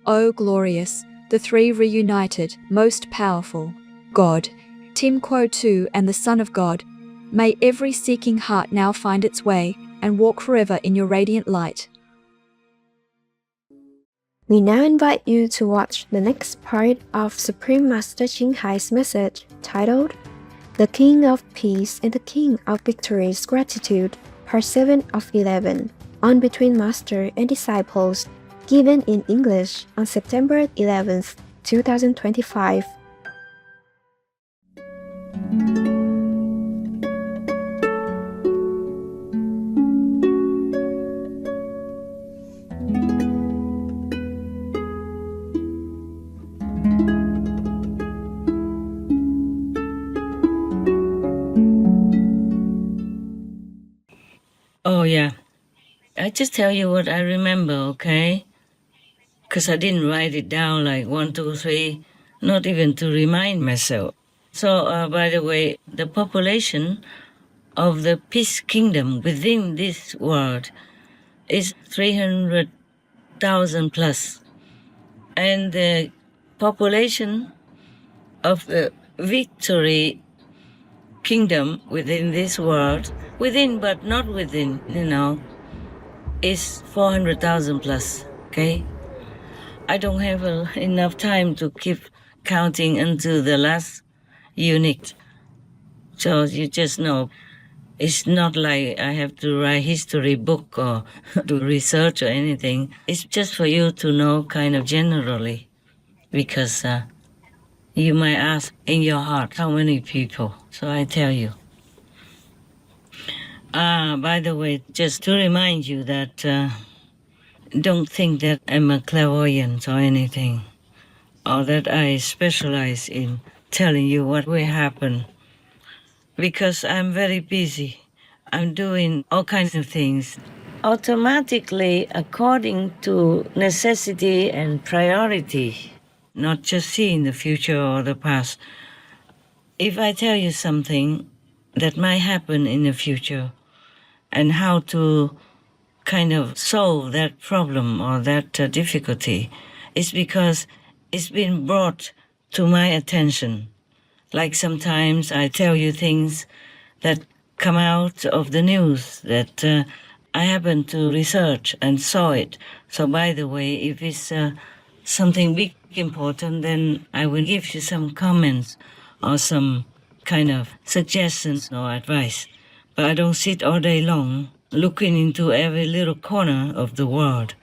Oh glorious, the three reunited, most powerful, God, Tim Quo 2 and the Son of God. May every seeking heart now find its way and walk forever in your radiant light. We now invite you to watch the next part of Supreme Master Ching Hai's message titled The King of Peace and the King of Victory's Gratitude, Part 7 of 11, on Between Master and Disciples, given in English on September 11th, 2025. Oh, yeah. I just tell you what I remember, okay? Because I didn't write it down like 1, 2, 3, not even to remind myself. So, by the way, the population of the Peace Kingdom within this world is 300,000 plus. And the population of the Victory Kingdom within this world, within but not within, is 400,000 plus, okay? I don't have enough time to keep counting until the last unit. So you just know, it's not like I have to write history book or do research or anything. It's just for you to know kind of generally, because you might ask in your heart, how many people? So I tell you. By the way, just to remind you that don't think that I'm a clairvoyant or anything, or that I specialize in telling you what will happen, because I'm very busy. I'm doing all kinds of things automatically according to necessity and priority, not just seeing the future or the past. If I tell you something that might happen in the future and how to kind of solve that problem or that difficulty, it's because it's been brought to my attention. Like sometimes I tell you things that come out of the news that I happen to research and saw it. So by the way, if it's something big, important, then I will give you some comments or some kind of suggestions or advice. But I don't sit all day long looking into every little corner of the world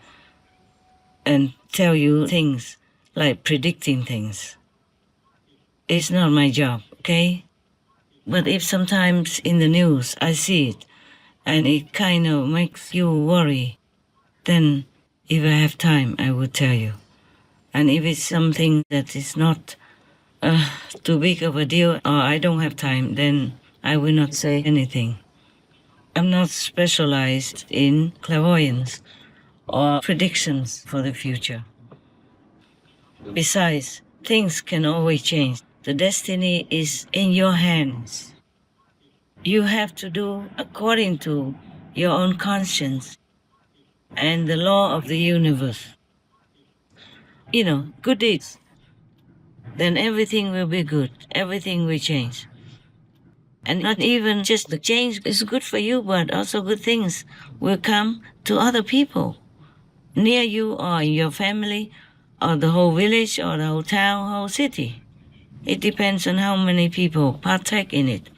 and tell you things like predicting things. It's not my job, okay? But if sometimes in the news I see it and it kind of makes you worry, then if I have time, I will tell you. And if it's something that is not too big of a deal or I don't have time, then I will not say anything. I'm not specialized in clairvoyance or predictions for the future. Besides, things can always change. The destiny is in your hands. You have to do according to your own conscience and the law of the universe. Good deeds. Then everything will be good. Everything will change. And not even just the change is good for you, but also good things will come to other people near you or in your family or the whole village or the whole town, whole city. It depends on how many people partake in it.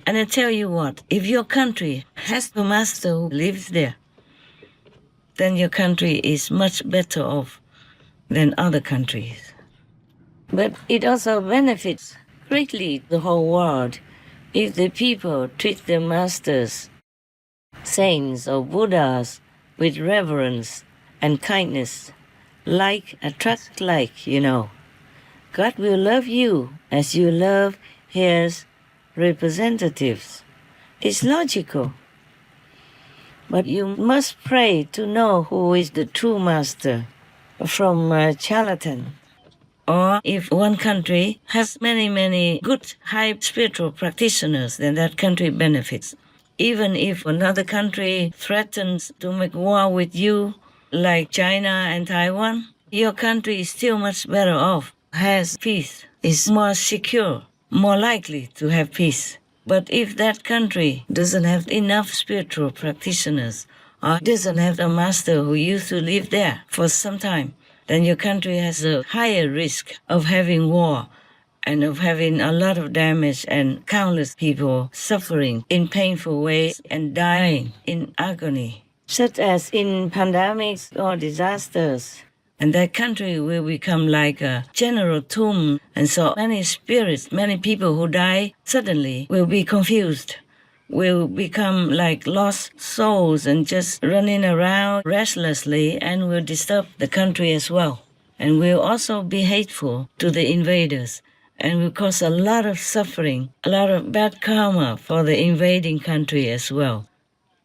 And I tell you what, if your country has a master who lives there, then your country is much better off than other countries. But it also benefits greatly the whole world if the people treat their masters, saints or Buddhas, with reverence and kindness, like attract like, God will love you as you love his representatives. It's logical. But you must pray to know who is the true master from charlatan. Or if one country has many, many good high spiritual practitioners, then that country benefits. Even if another country threatens to make war with you, like China and Taiwan, your country is still much better off, has peace, is more secure, more likely to have peace. But if that country doesn't have enough spiritual practitioners or doesn't have a master who used to live there for some time, then your country has a higher risk of having war and of having a lot of damage and countless people suffering in painful ways and dying in agony, such as in pandemics or disasters. And that country will become like a general tomb, and so many spirits, many people who die suddenly will be confused, will become like lost souls and just running around restlessly and will disturb the country as well. And will also be hateful to the invaders and will cause a lot of suffering, a lot of bad karma for the invading country as well.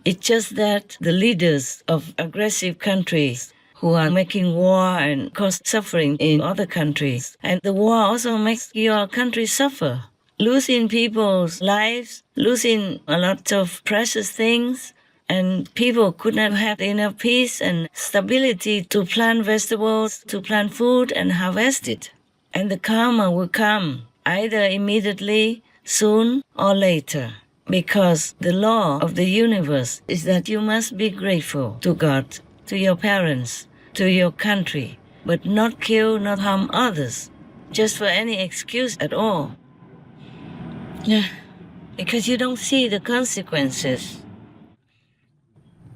It's just that the leaders of aggressive countries who are making war and cause suffering in other countries. And the war also makes your country suffer, losing people's lives, losing a lot of precious things, and people could not have enough peace and stability to plant vegetables, to plant food and harvest it. And the karma will come either immediately, soon, or later. Because the law of the universe is that you must be grateful to God, to your parents, to your country, but not kill, not harm others, just for any excuse at all. Yeah, because you don't see the consequences.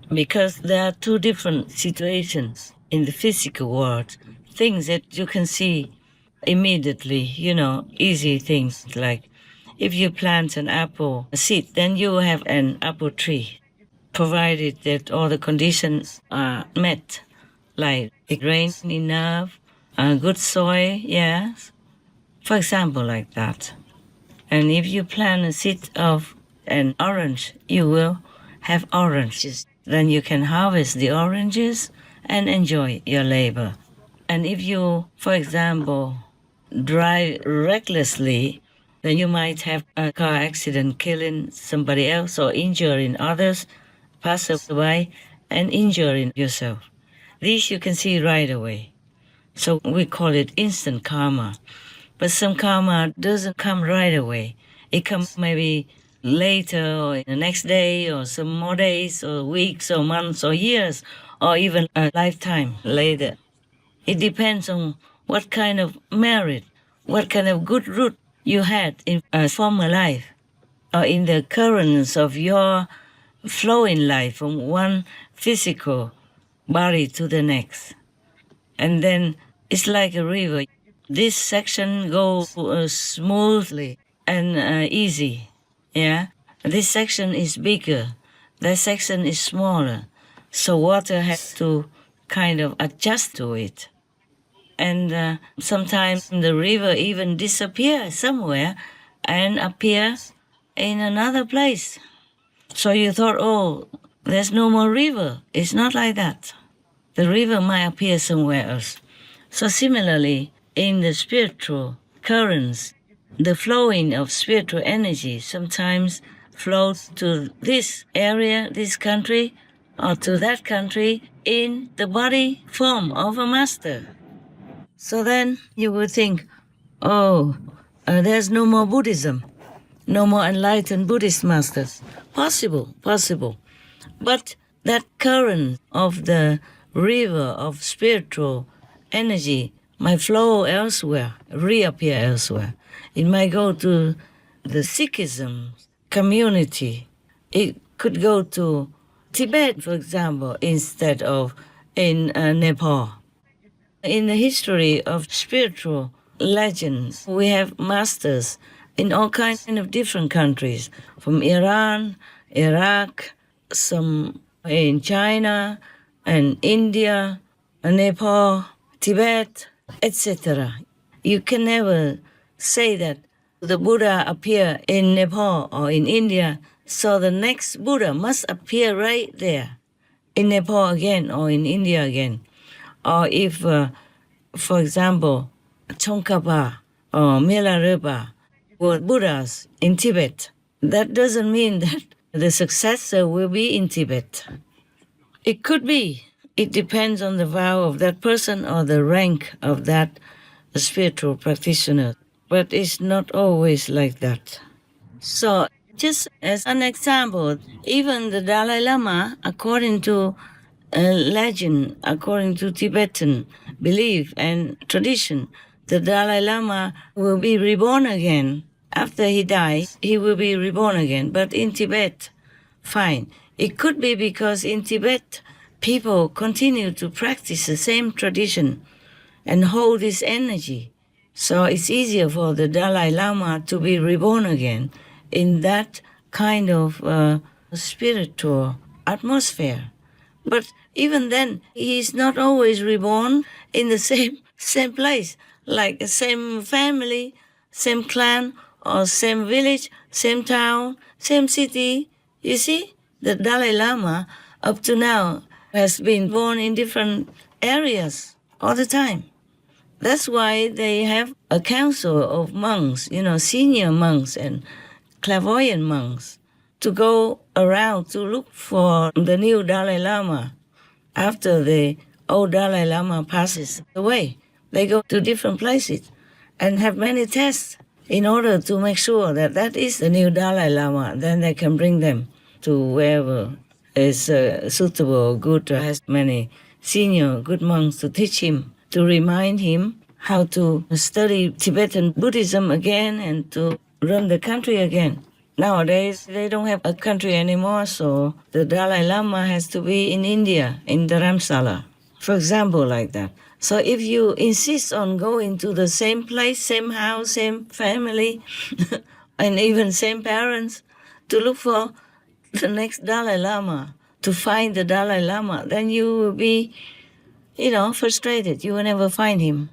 Because there are two different situations in the physical world, things that you can see immediately, easy things like if you plant an apple seed, then you will have an apple tree, provided that all the conditions are met. Like it rains enough, good soil, yes. For example, like that. And if you plant a seed of an orange, you will have oranges. Then you can harvest the oranges and enjoy your labor. And if you, for example, drive recklessly, then you might have a car accident killing somebody else or injuring others, pass away and injuring yourself. These you can see right away. So we call it instant karma. But some karma doesn't come right away. It comes maybe later or the next day or some more days or weeks or months or years or even a lifetime later. It depends on what kind of merit, what kind of good root you had in a former life or in the currents of your flowing life from one physical body to the next. And then it's like a river. This section goes smoothly and easy, yeah? This section is bigger. That section is smaller. So water has to kind of adjust to it. And sometimes the river even disappears somewhere and appears in another place. So you thought, oh, there's no more river. It's not like that. The river might appear somewhere else. So similarly, in the spiritual currents, the flowing of spiritual energy sometimes flows to this area, this country, or to that country in the body form of a master. So then you would think, oh, there's no more Buddhism, no more enlightened Buddhist masters. Possible. But that current of the river of spiritual energy might flow elsewhere, reappear elsewhere. It might go to the Sikhism community. It could go to Tibet, for example, instead of in Nepal. In the history of spiritual legends, we have masters in all kinds of different countries, from Iran, Iraq, some in China, and India, Nepal, Tibet, etc. You can never say that the Buddha appeared in Nepal or in India, so the next Buddha must appear right there, in Nepal again or in India again. Or if, for example, Tsongkhapa or Milarepa were Buddhas in Tibet, that doesn't mean that the successor will be in Tibet. It could be, it depends on the vow of that person or the rank of that spiritual practitioner. But it's not always like that. So, just as an example, even the Dalai Lama, according to legend, according to Tibetan belief and tradition, the Dalai Lama will be reborn again. After he dies, he will be reborn again. But in Tibet, fine. It could be because in Tibet, people continue to practice the same tradition and hold this energy. So it's easier for the Dalai Lama to be reborn again in that kind of spiritual atmosphere. But even then, he is not always reborn in the same place, like the same family, same clan, or same village, same town, same city. You see, the Dalai Lama up to now has been born in different areas all the time. That's why they have a council of monks, senior monks and clairvoyant monks, to go around to look for the new Dalai Lama. After the old Dalai Lama passes away, they go to different places and have many tests in order to make sure that that is the new Dalai Lama. Then they can bring them to wherever is suitable or good, or has many senior good monks to teach him, to remind him how to study Tibetan Buddhism again and to run the country again. Nowadays, they don't have a country anymore, so the Dalai Lama has to be in India, in Dharamsala, for example, like that. So if you insist on going to the same place, same house, same family, and even same parents, to look for the next Dalai Lama, to find the Dalai Lama, then you will be, frustrated. You will never find him.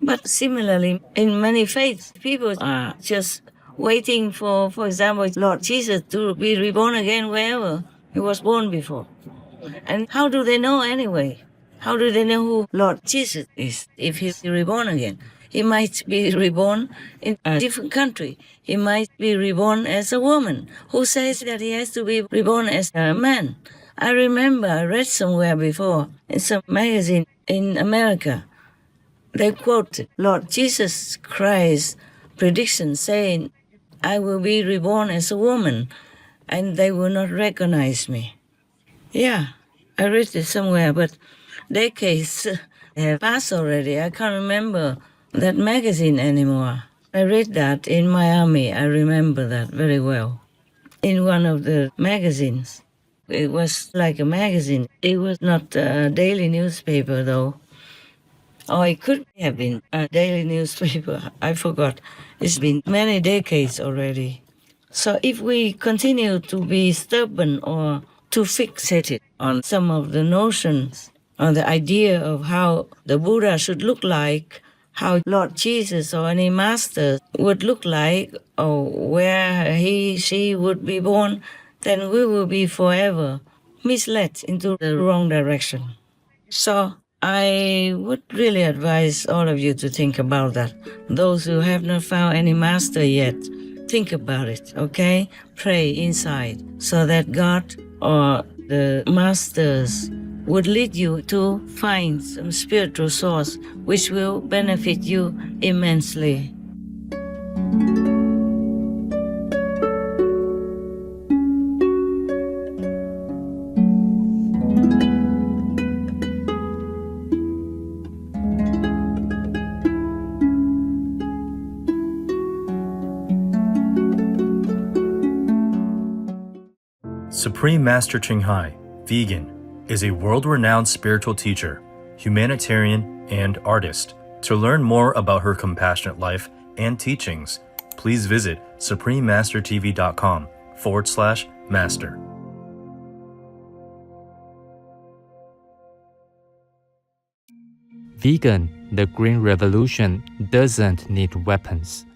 But similarly, in many faiths, people are just waiting for example, Lord Jesus to be reborn again wherever he was born before. And how do they know anyway? How do they know who Lord Jesus is if he's reborn again? He might be reborn in a different country. He might be reborn as a woman. Who says that he has to be reborn as a man? I remember I read somewhere before in some magazine in America, they quoted Lord Jesus Christ's prediction saying, I will be reborn as a woman and they will not recognize me. Yeah, I read it somewhere, but decades have passed already. I can't remember that magazine anymore. I read that in Miami. I remember that very well. In one of the magazines. It was like a magazine. It was not a daily newspaper, though. Or it could have been a daily newspaper. I forgot. It's been many decades already. So if we continue to be stubborn or too fixated on some of the notions, on the idea of how the Buddha should look like, how Lord Jesus or any master would look like, or where she would be born, then we will be forever misled into the wrong direction. So I would really advise all of you to think about that. Those who have not found any master yet, think about it, okay? Pray inside so that God or the masters would lead you to find some spiritual source which will benefit you immensely. Supreme Master Ching Hai, vegan, is a world-renowned spiritual teacher, humanitarian, and artist. To learn more about her compassionate life and teachings, please visit suprememastertv.com/master. Vegan, the Green Revolution doesn't need weapons.